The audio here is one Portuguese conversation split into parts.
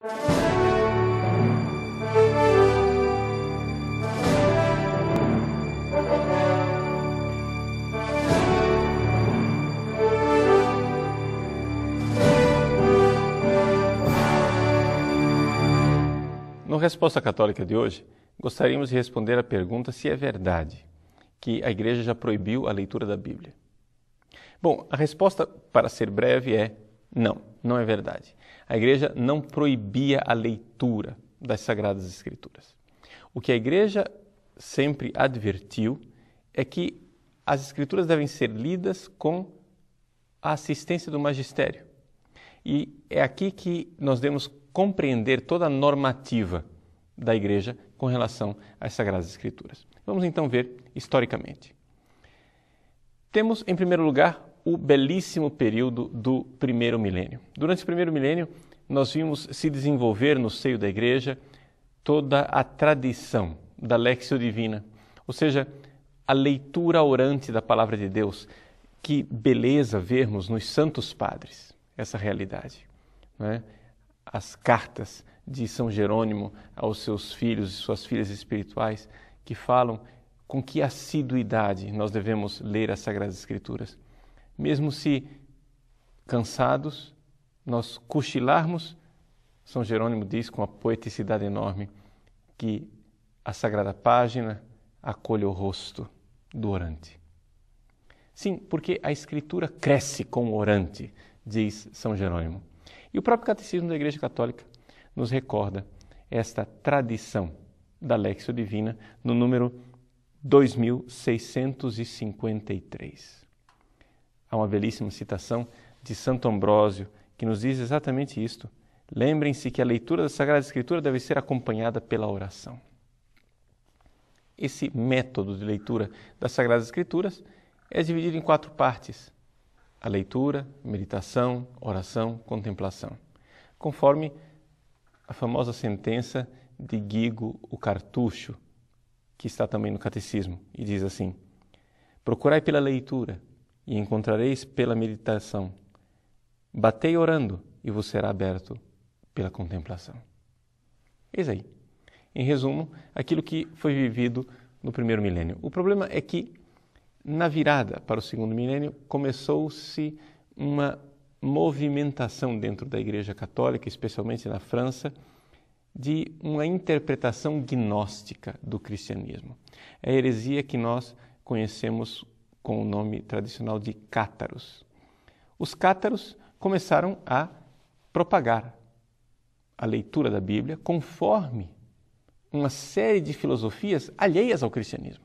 No Resposta Católica de hoje, gostaríamos de responder a pergunta se é verdade que a Igreja já proibiu a leitura da Bíblia. Bom, a resposta, para ser breve, é não, não é verdade. A Igreja não proibia a leitura das Sagradas Escrituras. O que a Igreja sempre advertiu é que as Escrituras devem ser lidas com a assistência do magistério. E é aqui que nós devemos compreender toda a normativa da Igreja com relação às Sagradas Escrituras. Vamos então ver historicamente. Temos, em primeiro lugar, o belíssimo período do primeiro milênio. Durante o primeiro milênio, nós vimos se desenvolver no seio da Igreja toda a tradição da Léxio Divina, ou seja, a leitura orante da Palavra de Deus. Que beleza vermos nos Santos Padres essa realidade, não é? As cartas de São Jerônimo aos seus filhos e suas filhas espirituais, que falam com que assiduidade nós devemos ler as Sagradas Escrituras. Mesmo se cansados, nós cochilarmos, São Jerônimo diz com uma poeticidade enorme que a Sagrada Página acolhe o rosto do orante. Sim, porque a Escritura cresce com o orante, diz São Jerônimo. E o próprio Catecismo da Igreja Católica nos recorda esta tradição da Léxio Divina no número 2653. Há uma belíssima citação de Santo Ambrósio que nos diz exatamente isto. Lembrem-se que a leitura da Sagrada Escritura deve ser acompanhada pela oração. Esse método de leitura das Sagradas Escrituras é dividido em 4 partes. A leitura, meditação, oração, contemplação. Conforme a famosa sentença de Guigo o Cartucho, que está também no Catecismo, e diz assim: procurai pela leitura e encontrareis pela meditação. Batei orando e vos será aberto pela contemplação. Eis aí, em resumo, aquilo que foi vivido no primeiro milênio. O problema é que, na virada para o segundo milênio, começou-se uma movimentação dentro da Igreja Católica, especialmente na França, de uma interpretação gnóstica do cristianismo. É a heresia que nós conhecemos com o nome tradicional de cátaros. Os cátaros começaram a propagar a leitura da Bíblia conforme uma série de filosofias alheias ao cristianismo.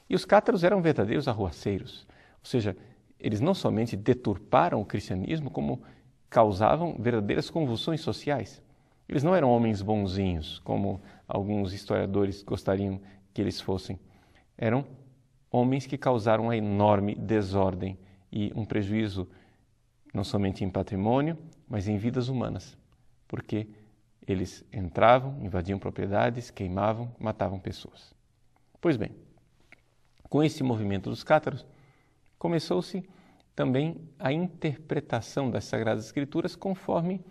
E os cátaros eram verdadeiros arruaceiros, ou seja, eles não somente deturparam o cristianismo, como causavam verdadeiras convulsões sociais. Eles não eram homens bonzinhos, como alguns historiadores gostariam que eles fossem. Eram homens que causaram uma enorme desordem e um prejuízo não somente em patrimônio, mas em vidas humanas, porque eles entravam, invadiam propriedades, queimavam, matavam pessoas. Pois bem, com esse movimento dos cátaros, começou-se também a interpretação das Sagradas Escrituras conforme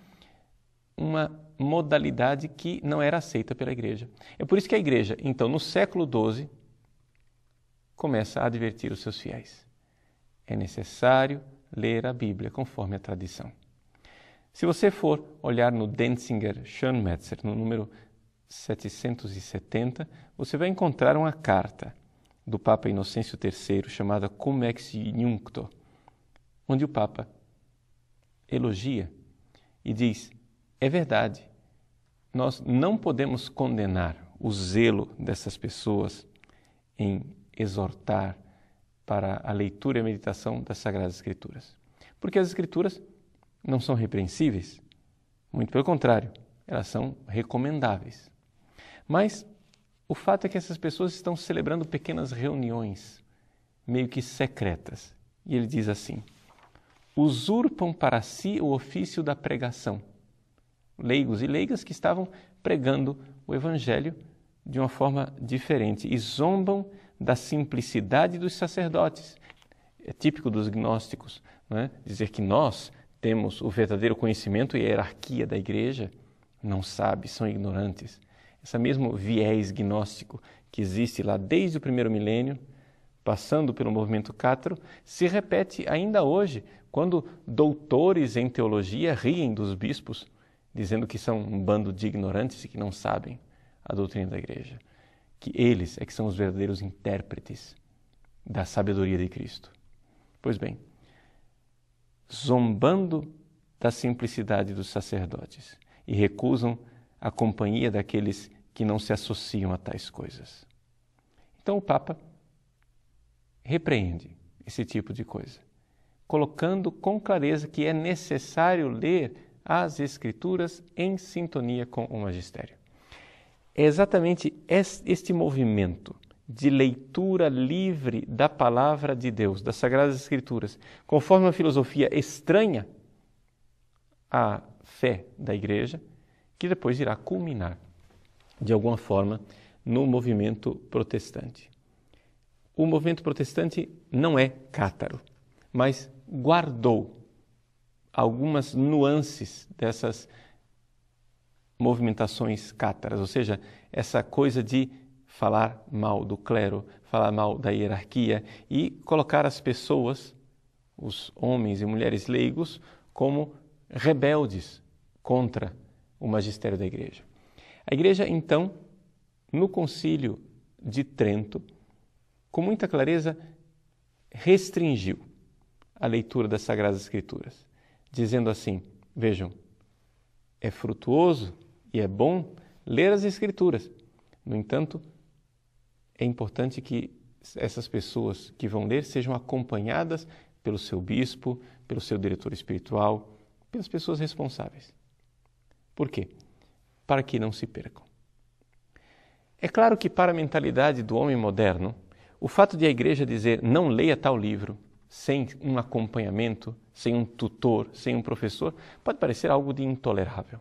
uma modalidade que não era aceita pela Igreja. É por isso que a Igreja, então, no século XII, começa a advertir os seus fiéis. É necessário ler a Bíblia conforme a tradição. Se você for olhar no Denzinger Schönmetzer, no número 770, você vai encontrar uma carta do Papa Inocêncio III, chamada Cum ex Iuncto, onde o Papa elogia e diz: é verdade, nós não podemos condenar o zelo dessas pessoas em exortar para a leitura e a meditação das Sagradas Escrituras. Porque as Escrituras não são repreensíveis, muito pelo contrário, elas são recomendáveis. Mas o fato é que essas pessoas estão celebrando pequenas reuniões, meio que secretas. E ele diz assim: usurpam para si o ofício da pregação. Leigos e leigas que estavam pregando o Evangelho de uma forma diferente e zombam da simplicidade dos sacerdotes. É típico dos gnósticos, não é? Dizer que nós temos o verdadeiro conhecimento e a hierarquia da Igreja. não sabe, são ignorantes. Esse mesmo viés gnóstico que existe lá desde o primeiro milênio, passando pelo movimento cátaro, se repete ainda hoje, quando doutores em teologia riem dos bispos, dizendo que são um bando de ignorantes e que não sabem a doutrina da igreja. Que eles é que são os verdadeiros intérpretes da sabedoria de Cristo. Pois bem, zombando da simplicidade dos sacerdotes e recusam a companhia daqueles que não se associam a tais coisas. Então o Papa repreende esse tipo de coisa, colocando com clareza que é necessário ler as Escrituras em sintonia com o magistério. É exatamente este movimento de leitura livre da palavra de Deus, das Sagradas Escrituras, conforme uma filosofia estranha à fé da Igreja, que depois irá culminar, de alguma forma, no movimento protestante. O movimento protestante não é cátaro, mas guardou algumas nuances dessas movimentações cátaras, ou seja, essa coisa de falar mal do clero, falar mal da hierarquia e colocar as pessoas, os homens e mulheres leigos, como rebeldes contra o magistério da Igreja. A Igreja, então, no Concílio de Trento, com muita clareza, restringiu a leitura das Sagradas Escrituras, dizendo assim, vejam, é frutuoso e é bom ler as Escrituras. No entanto, é importante que essas pessoas que vão ler sejam acompanhadas pelo seu bispo, pelo seu diretor espiritual, pelas pessoas responsáveis. Por quê? Para que não se percam. É claro que para a mentalidade do homem moderno, o fato de a Igreja dizer não leia tal livro sem um acompanhamento, sem um tutor, sem um professor, pode parecer algo de intolerável.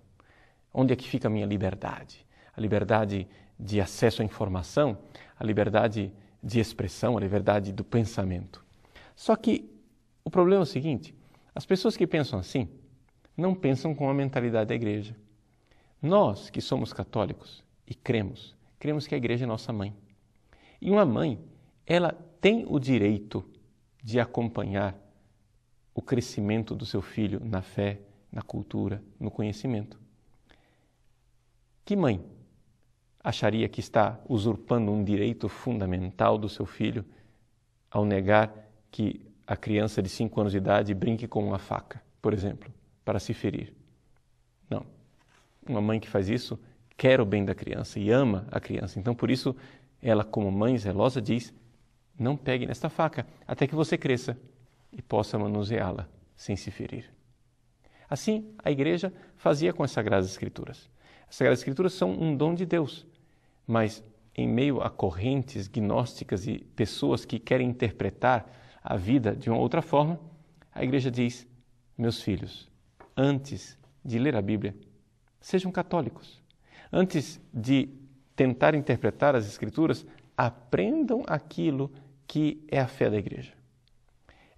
Onde é que fica a minha liberdade? A liberdade de acesso à informação, a liberdade de expressão, a liberdade do pensamento. Só que o problema é o seguinte, as pessoas que pensam assim, não pensam com a mentalidade da Igreja. Nós, que somos católicos e cremos que a Igreja é nossa mãe. E uma mãe, ela tem o direito de acompanhar o crescimento do seu filho na fé, na cultura, no conhecimento. Que mãe acharia que está usurpando um direito fundamental do seu filho ao negar que a criança de 5 anos de idade brinque com uma faca, por exemplo, para se ferir? Não. Uma mãe que faz isso quer o bem da criança e ama a criança. Então, por isso, ela, como mãe zelosa, diz, não pegue nesta faca até que você cresça e possa manuseá-la sem se ferir. Assim, a Igreja fazia com as Sagradas Escrituras. As Sagradas Escrituras são um dom de Deus, mas em meio a correntes gnósticas e pessoas que querem interpretar a vida de uma outra forma, a Igreja diz, meus filhos, antes de ler a Bíblia, sejam católicos. Antes de tentar interpretar as Escrituras, aprendam aquilo que é a fé da Igreja.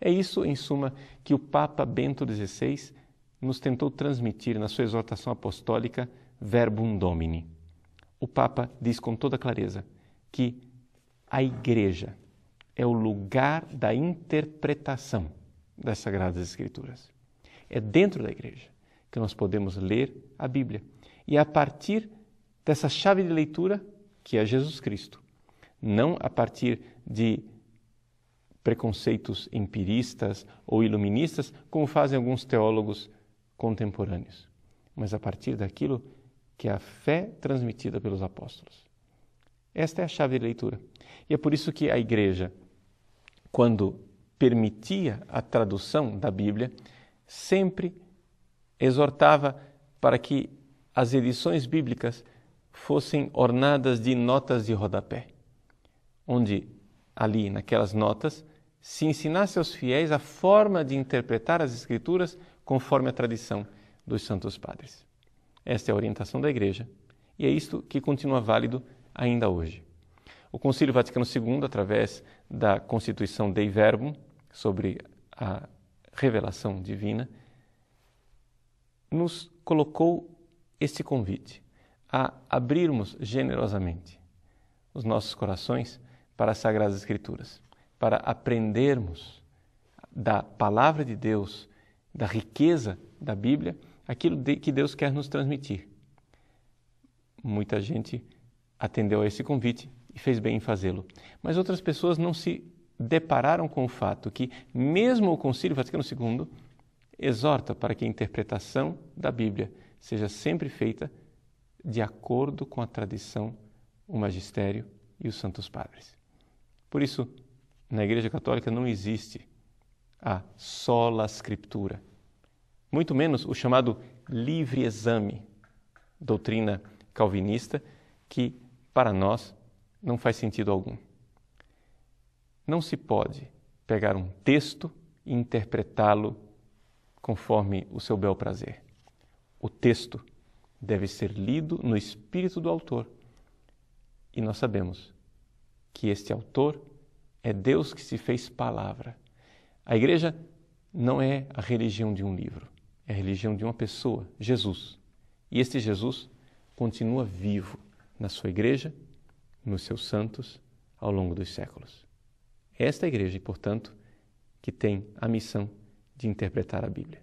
É isso, em suma, que o Papa Bento XVI nos tentou transmitir na sua exortação apostólica Verbum Domini. O Papa diz com toda clareza que a Igreja é o lugar da interpretação das Sagradas Escrituras. É dentro da Igreja que nós podemos ler a Bíblia. E a partir dessa chave de leitura, que é Jesus Cristo, não a partir de preconceitos empiristas ou iluministas, como fazem alguns teólogos contemporâneos, mas a partir daquilo que é a fé transmitida pelos apóstolos. Esta é a chave de leitura. E é por isso que a Igreja, quando permitia a tradução da Bíblia, sempre exortava para que as edições bíblicas fossem ornadas de notas de rodapé, onde ali, naquelas notas, se ensinasse aos fiéis a forma de interpretar as Escrituras conforme a tradição dos Santos Padres. Esta é a orientação da Igreja e é isto que continua válido ainda hoje. O Concílio Vaticano II, através da Constituição Dei Verbum, sobre a revelação divina, nos colocou este convite a abrirmos generosamente os nossos corações para as Sagradas Escrituras, para aprendermos da Palavra de Deus, da riqueza da Bíblia, aquilo que Deus quer nos transmitir. Muita gente atendeu a esse convite e fez bem em fazê-lo, mas outras pessoas não se depararam com o fato que, mesmo o Concílio Vaticano II, exorta para que a interpretação da Bíblia seja sempre feita de acordo com a tradição, o magistério e os santos padres. Por isso, na Igreja Católica não existe a sola scriptura, muito menos o chamado livre exame, doutrina calvinista, que para nós não faz sentido algum. Não se pode pegar um texto e interpretá-lo conforme o seu bel prazer. O texto deve ser lido no espírito do autor. E nós sabemos que este autor é Deus que se fez palavra. A Igreja não é a religião de um livro, é a religião de uma pessoa, Jesus. E este Jesus continua vivo na sua Igreja, nos seus santos, ao longo dos séculos. Esta Igreja, portanto, que tem a missão de interpretar a Bíblia.